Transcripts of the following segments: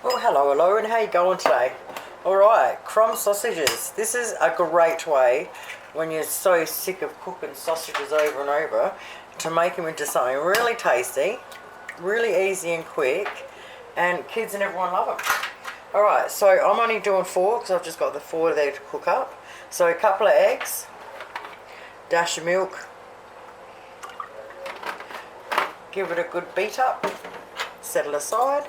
Oh, hello, and how you going today? Alright, crumb sausages. This is a great way, when you're so sick of cooking sausages over and over, to make them into something really tasty, really easy and quick, and kids and everyone love them. Alright, so I'm only doing 4 because I've just got the 4 there to cook up. So a couple of eggs, dash of milk, give it a good beat up, set it aside.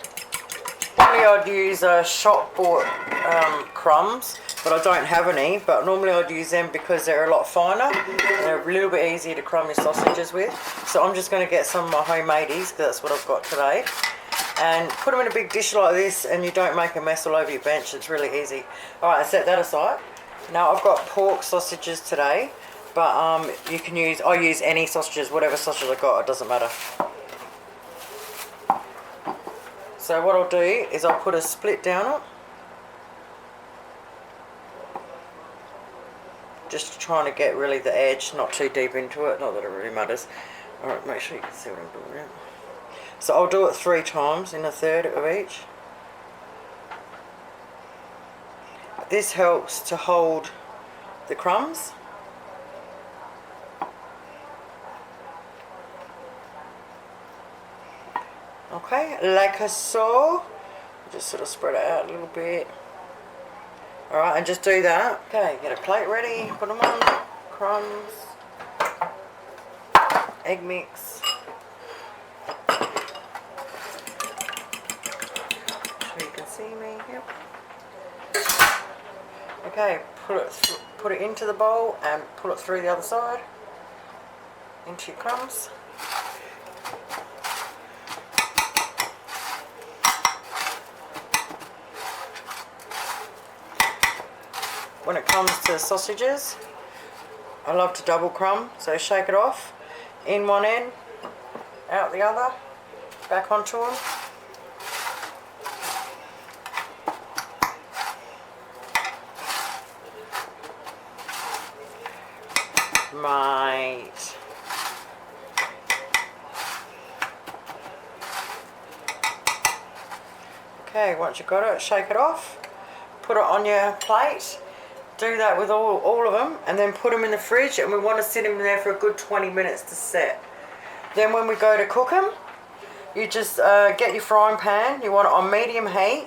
Normally I'd use shop bought crumbs, but I don't have any, but normally I'd use them because they're a lot finer and they're a little bit easier to crumb your sausages with. So I'm just going to get some of my homemadies, because that's what I've got today, and put them in a big dish like this, and you don't make a mess all over your bench. It's really easy. Alright, set that aside. Now I've got pork sausages today, but you can use, I use any sausages, whatever sausage I got, it doesn't matter. So what I'll do is I'll put a split down it, just trying to get really the edge, not too deep into it, not that it really matters. Alright, make sure you can see what I'm doing now. So I'll do it 3 times in a third of each. This helps to hold the crumbs. Okay, like so. Just sort of spread it out a little bit. Alright, and just do that. Okay, get a plate ready, put them on. Crumbs, egg mix. So you can see me, yep. Okay, put it into the bowl and pull it through the other side. Into your crumbs. When it comes to sausages, I love to double crumb, so shake it off, in one end, out the other, back onto them. Mate. Okay, once you've got it, shake it off, put it on your plate. Do that with all of them, and then put them in the fridge, and we want to sit them there for a good 20 minutes to set. Then when we go to cook them, you just get your frying pan, you want it on medium heat.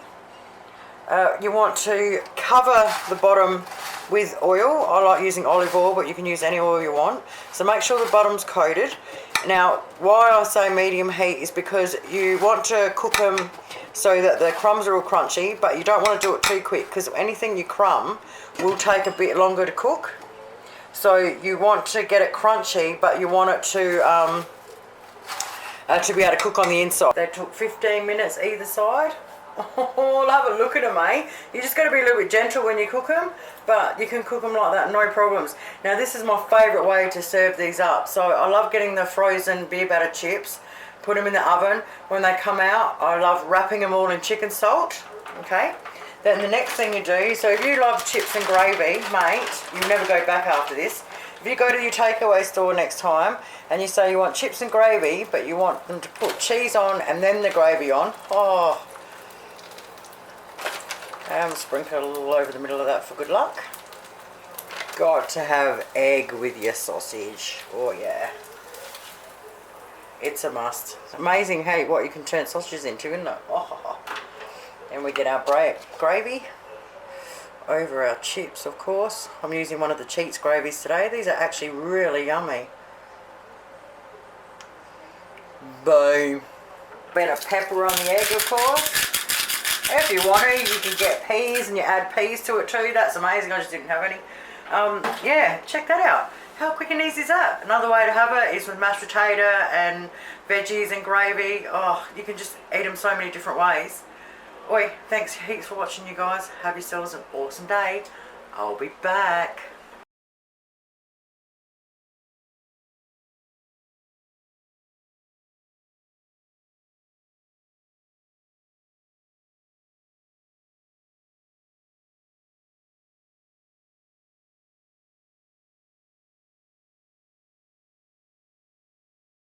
You want to cover the bottom with oil. I like using olive oil, but you can use any oil you want. So make sure the bottom's coated. Now, why I say medium heat is because you want to cook them so that the crumbs are all crunchy, but you don't want to do it too quick, because anything you crumb will take a bit longer to cook. So you want to get it crunchy, but you want it to be able to cook on the inside. They took 15 minutes either side. Oh, love a look at them, eh? You just got to be a little bit gentle when you cook them, but you can cook them like that, no problems. Now this is my favourite way to serve these up. So I love getting the frozen beer batter chips, put them in the oven. When they come out, I love wrapping them all in chicken salt, okay? Then the next thing you do, so if you love chips and gravy, mate, you'll never go back after this. If you go to your takeaway store next time and you say you want chips and gravy, but you want them to put cheese on and then the gravy on, oh, and sprinkle a little over the middle of that for good luck. Got to have egg with your sausage. Oh yeah. It's a must. It's amazing what you can turn sausages into, isn't it? Oh. And we get our gravy over our chips, of course. I'm using one of the Cheats gravies today. These are actually really yummy. Boom. Bit of pepper on the egg, of course. If you want to, you can get peas and you add peas to it too. That's amazing. I just didn't have any. Yeah, check that out. How quick and easy is that? Another way to have it is with mashed potato and veggies and gravy. Oh, you can just eat them so many different ways. Oi, thanks heaps for watching, you guys. Have yourselves an awesome day. I'll be back.